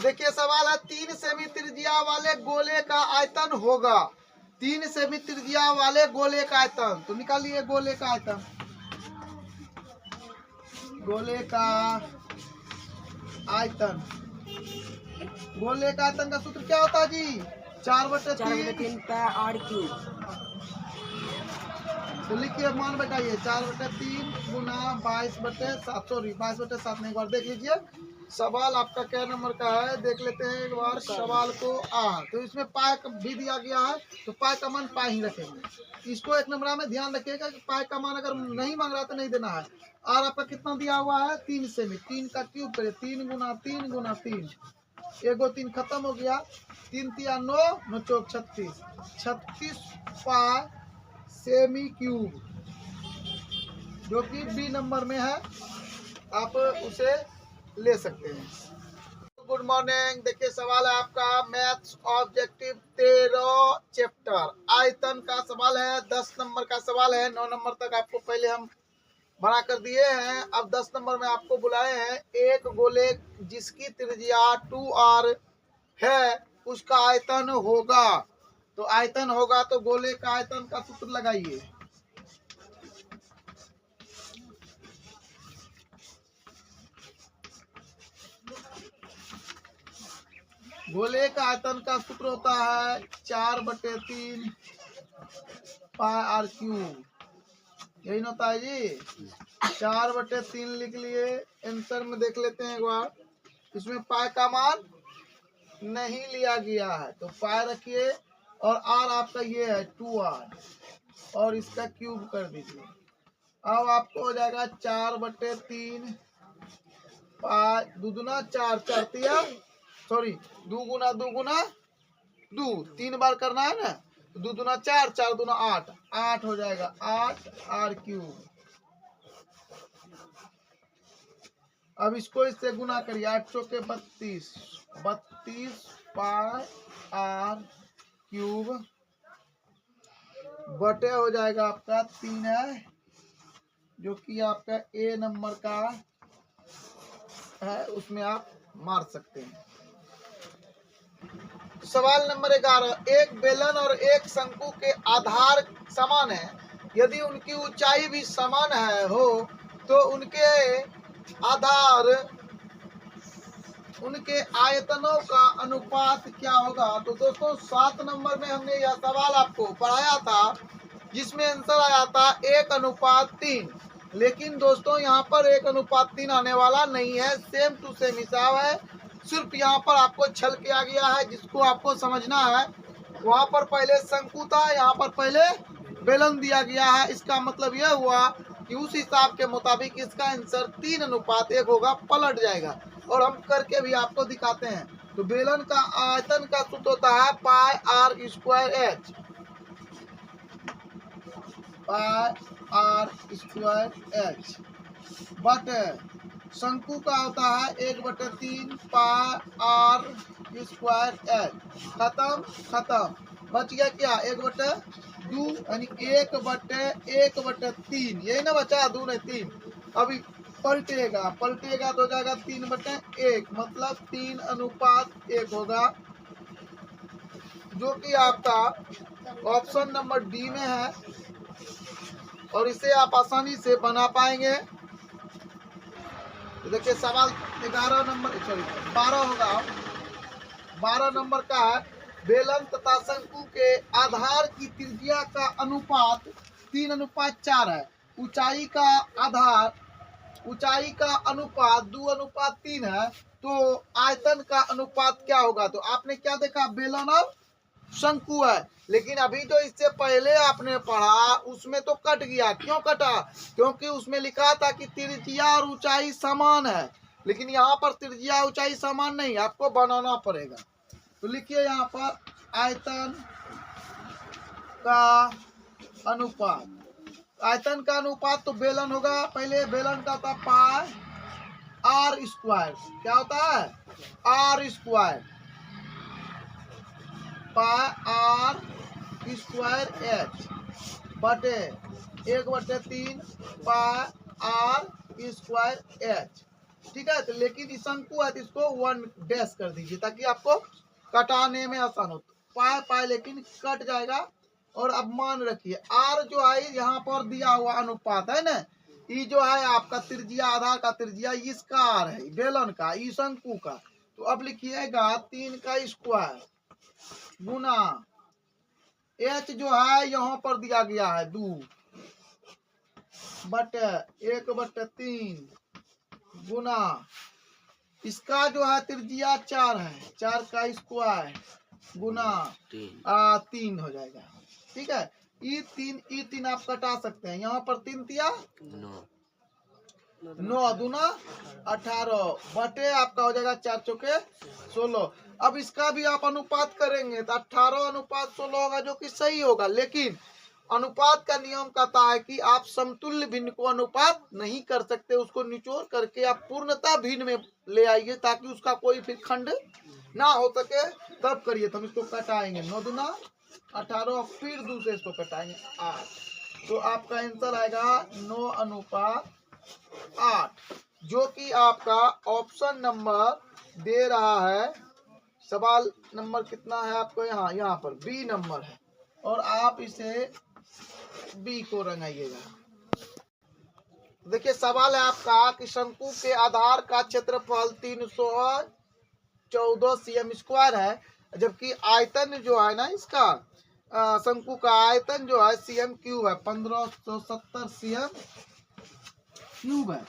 देखिए सवाल है 3 सेमी त्रिज्या वाले गोले का आयतन होगा। 3 सेमी त्रिज्या वाले गोले का आयतन, तो निकालिए गोले का आयतन। गोले का आयतन, गोले का आयतन का सूत्र क्या होता है जी? 4/3 r क्यूब। तो लिखिए मान बताइए 4/3 गुना 22/7, सॉरी 22/7 में एक बार देख लीजिए सवाल आपका क्या नंबर का है, देख लेते हैं एक बार सवाल को। तो इसमें पाई भी दिया गया है, तो पाई का मान पाई ही रखेंगे। इसको एक नंबर में ध्यान रखिएगा कि पाई का मान अगर नहीं मांग रहा तो नहीं देना है। और आपका कितना दिया हुआ है? 3 सेमी। 3 का क्यूब करिए, 3 गुना 3 गुना 3, एगो 3 खत्म हो गया, 3 तिया 9, 9 चौक 36, 36 पाई सेमी क्यूब, जो कि बी नंबर में है, आप उसे ले सकते हैं। Good morning. देखिए सवाल है आपका मैथ्स ऑब्जेक्टिव 13 चैप्टर आयतन का सवाल है। 10 नंबर का सवाल है। 9 नंबर तक आपको पहले हम बना कर दिए हैं। अब 10 नंबर में आपको बुलाए हैं। एक गोले जिसकी त्रिज्या 2r है उसका आयतन होगा। तो आयतन होगा तो गोले का आयतन का सूत्र लगाइए। गोले का आयतन का सूत्र होता है 4/3 पाई r क्यूब। यही ना होता है जी। 4/3 लिख लिए। आंसर में देख लेते हैं एक बार। इसमें पाई का मान नहीं लिया गया है, तो पाई रखिए और r आपका ये है 2r और इसका क्यूब कर दीजिए। अब आपको हो जाएगा 4/3 पाई, 2 दूना 4, 4 तिया, सॉरी 2 गुना 2 गुना 2, 3 बार करना है ना, 2 दूना 4, 4 दूना 8, 8 हो जाएगा 8 r क्यूब। अब इसको इससे गुना करिए, 8 चौके 32, 32 पाई r क्यूब बटे हो जाएगा आपका 3 है, जो कि आपका ए नंबर का है, उसमें आप मार सकते हैं। सवाल नंबर 11, एक बेलन और एक शंकु के आधार समान है, यदि उनकी ऊंचाई भी समान है हो तो उनके आधार, उनके आयतनों का अनुपात क्या होगा? तो दोस्तों 7 नंबर में हमने यह सवाल आपको पढ़ाया था, जिसमें आंसर आया था 1:3। लेकिन दोस्तों यहाँ पर 1:3 आने वाला नहीं है, सेम टू सेम हिसाब है। सिर्फ यहाँ पर आपको छल किया गया है, जिसको आपको समझना है। वहाँ पर पहले शंकु था, यहाँ पर पहले बेलन दिया गया है। इसका मतलब यह हुआ कि उस हिसाब के मुताबिक इसका आंसर 3:1 होगा, पलट जाएगा। और हम करके भी आपको दिखाते हैं। तो बेलन का आयतन का सूत्र होता है पाई r स्क्वायर h, पाई r स्क्वायर h बटे शंकु का होता है 1/3 पाई r स्क्वायर h। खत्म खत्म, बच गया क्या? 1/2 यानी 1/1/3, यही ना बचा, 2 नहीं 3। अभी पलटेगा, पलटेगा तो हो जाएगा 3/1, मतलब 3:1 होगा, जो कि आपका ऑप्शन नंबर डी में है। और इसे आप आसानी से बना पाएंगे। तो देखिए सवाल 11 नंबर, सॉरी 12 होगा, 12 नंबर का है। बेलन तथा शंकु के आधार की त्रिज्या का अनुपात 3:4 है। ऊंचाई का आधार, ऊंचाई का अनुपात 2:3 है, तो आयतन का अनुपात क्या होगा? तो आपने क्या देखा? बेलन और शंकु है। लेकिन अभी जो इससे पहले आपने पढ़ा उसमें तो कट गया। क्यों कटा? क्योंकि उसमें लिखा था कि त्रिज्या और ऊंचाई समान है, लेकिन यहाँ पर त्रिज्या ऊंचाई समान नहीं, आपको बनाना पड़ेगा। तो लिखिए यहाँ पर आयतन का अनुपात, आयतन का अनुपात तो बेलन होगा, पहले बेलन का था पाई r स्क्वायर, क्या होता है? r स्क्वायर, पाई r स्क्वायर h बटे 1/3 पाई r स्क्वायर h। ठीक है। तो लेकिन ये शंकु है तो इसको 1 डैश कर दीजिए ताकि आपको कटाने में आसान हो। पाए पाए लेकिन कट जाएगा। और अब मान रखिए आर जो है यहाँ पर दिया हुआ अनुपात है ना, ये जो है आपका त्रिज्या, आधार का त्रिज्या इसका आर है, बेलन का, ये शंकु का। तो अब लिखिएगा 3 का स्क्वायर गुना एच जो है यहाँ पर दिया गया है 2 बटे 1/3 गुना इसका जो है त्रिज्या 4 है, 4 का स्क्वायर गुना 3 हो जाएगा। ठीक है। ई 3 आप कटा सकते हैं। यहाँ पर 3 तिया 9 दूना 18 बटे आपका हो जाएगा 4 चौके 16। अब इसका भी आप अनुपात करेंगे तो 18:16 होगा जो कि सही होगा। लेकिन अनुपात का नियम कहता है कि आप समतुल्य भिन्न को अनुपात नहीं कर सकते, उसको निचोड़ करके आप पूर्णता भिन्न में ले आइए ताकि उसका कोई फिर खंड ना हो सके, तब करिए। तो हम इसको कटाएंगे 9 दूना 18, फिर दूसरे इसको कटाएंगे 8। तो आपका आंसर आएगा 9:8, जो कि आपका ऑप्शन नंबर दे रहा है। सवाल नंबर कितना है आपको, यहाँ पर बी नंबर है और आप इसे बी को रंगाइएगा। देखिए सवाल है आपका कि शंकु के आधार का क्षेत्रफल 314 cm स्क्वायर है, जबकि आयतन जो है ना इसका शंकु का आयतन जो है cm क्यूब है, 1570 cm क्यूब है।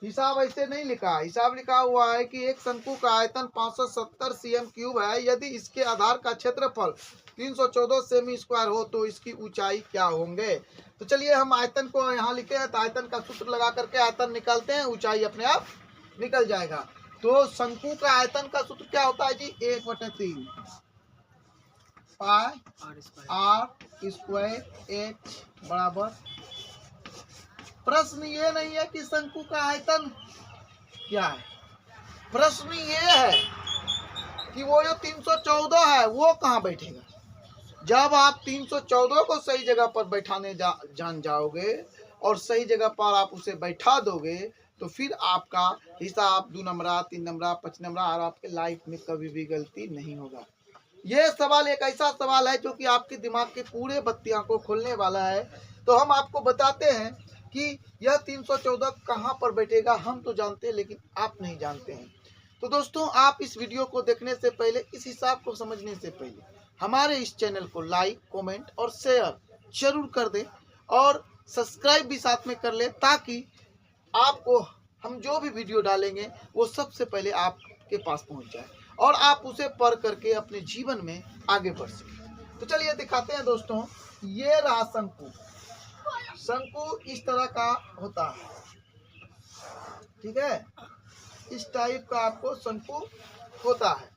हिसाब ऐसे नहीं लिखा, हिसाब लिखा हुआ है कि एक शंकु का आयतन 570 cm क्यूब है। यदि इसके आधार का क्षेत्रफल 314 सेमी स्क्वायर हो तो इसकी ऊंचाई क्या होंगे। तो चलिए हम आयतन को यहाँ लिखे हैं, तो आयतन का सूत्र लगा करके आयतन निकालते हैं, ऊंचाई अपने आप निकल जाएगा। तो शंकु का आयतन का सूत्र क्या होता है जी, 1/3 पाई आर स्क्वायर एच बराबर। प्रश्न ये नहीं है कि शंकु का आयतन क्या है, प्रश्न ये है कि वो जो 314 है वो कहाँ बैठेगा। जब आप 314 को सही जगह पर बैठाने जान जाओगे और सही जगह पर आप उसे बैठा दोगे तो फिर आपका हिसाब 2 नंबरा 3 नंबरा 5 नंबरा और आपके लाइफ में कभी भी गलती नहीं होगा। ये सवाल एक ऐसा सवाल है जो कि आपके दिमाग के पूरे बत्तियां को खोलने वाला है। तो हम आपको बताते हैं कि यह 314 कहाँ पर बैठेगा। हम तो जानते हैं लेकिन आप नहीं जानते हैं। तो दोस्तों आप इस वीडियो को देखने से पहले, इस हिसाब को समझने से पहले हमारे इस चैनल को लाइक कमेंट और शेयर जरूर कर दें और सब्सक्राइब भी साथ में कर लें, ताकि आपको हम जो भी वीडियो डालेंगे वो सबसे पहले आपके पास पहुंच जाए और आप उसे पढ़ करके अपने जीवन में आगे बढ़ सकें। तो चलिए दिखाते हैं दोस्तों। ये रहा शंकु। शंकु इस तरह का होता है, ठीक है, इस टाइप का आपको शंकु होता है।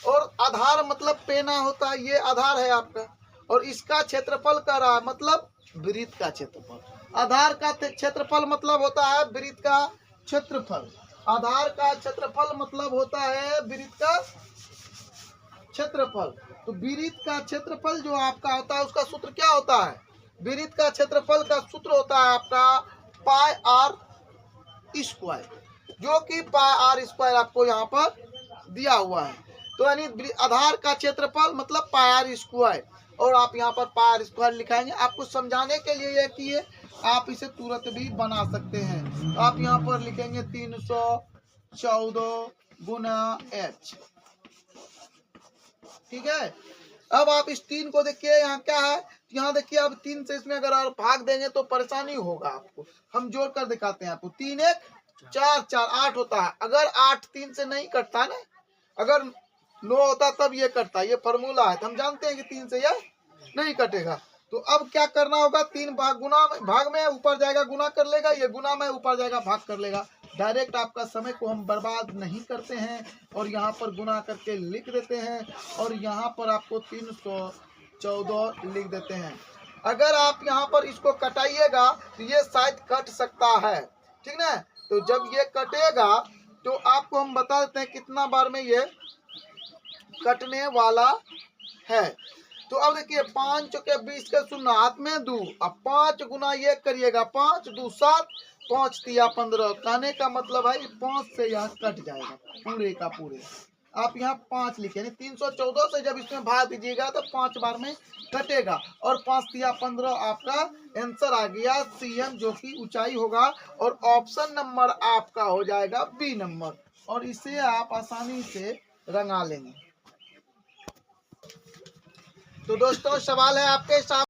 और आधार मतलब पेना होता है, ये आधार है आपका। और इसका क्षेत्रफल का रहा मतलब वृत्त का क्षेत्रफल। आधार का क्षेत्रफल मतलब होता है वृत्त का क्षेत्रफल। आधार का क्षेत्रफल मतलब होता है वृत्त का क्षेत्रफल। तो वृत्त का क्षेत्रफल जो आपका होता है उसका सूत्र क्या होता है, वृत्त का क्षेत्रफल का सूत्र होता है आपका पाई आर स्क्वायर, जो कि पाई आर स्क्वायर आपको यहाँ पर दिया हुआ है। तो यानी आधार का क्षेत्रफल मतलब पाई आर स्क्वायर, और आप यहाँ पर पाई आर स्क्वायर लिखाएंगे। आपको समझाने के लिए यह किए, आप इसे तुरंत भी बना सकते हैं। तो आप यहाँ पर लिखेंगे 314 गुना एच, ठीक है। अब आप इस 3 को देखिए, यहाँ क्या है, यहाँ देखिए अब 3 से इसमें अगर आप भाग देंगे तो परेशानी होगा आपको। हम जोड़ कर दिखाते हैं आपको। 3 1 4 4 8 होता है। अगर 8 3 से नहीं कटता ना, अगर 9 होता तब ये कटता, ये फॉर्मूला है। तो हम जानते हैं कि 3 से ये नहीं कटेगा। तो अब क्या करना होगा, 3 भाग में ऊपर जाएगा गुना कर लेगा, ये गुना में ऊपर जाएगा भाग कर लेगा। डायरेक्ट आपका समय को हम बर्बाद नहीं करते हैं और यहाँ पर गुना करके लिख देते हैं और यहाँ पर आपको 314 लिख देते हैं। अगर आप यहाँ पर इसको कटाइएगा तो ये शायद कट सकता है, ठीक ना। तो जब ये कटेगा तो आपको हम बता देते हैं कितना बार में ये कटने वाला है। तो अब देखिए 5 चौके 20 के 0 हाथ में 2, अब 5 गुना ये करिएगा 5 2 7, 5 तिया 15, कहने का मतलब है 5 से यहाँ कट जाएगा पूरे का पूरे। आप यहाँ 5 लिखे, यानी 314 से जब इसमें भाग दीजिएगा तो 5 बार में कटेगा, और 5 तिया 15 आपका आंसर आ गया CM, जो कि ऊंचाई होगा। और ऑप्शन नंबर आपका हो जाएगा बी नंबर, और इसे आप आसानी से रंगा लेंगे। तो दोस्तों सवाल है आपके सामने।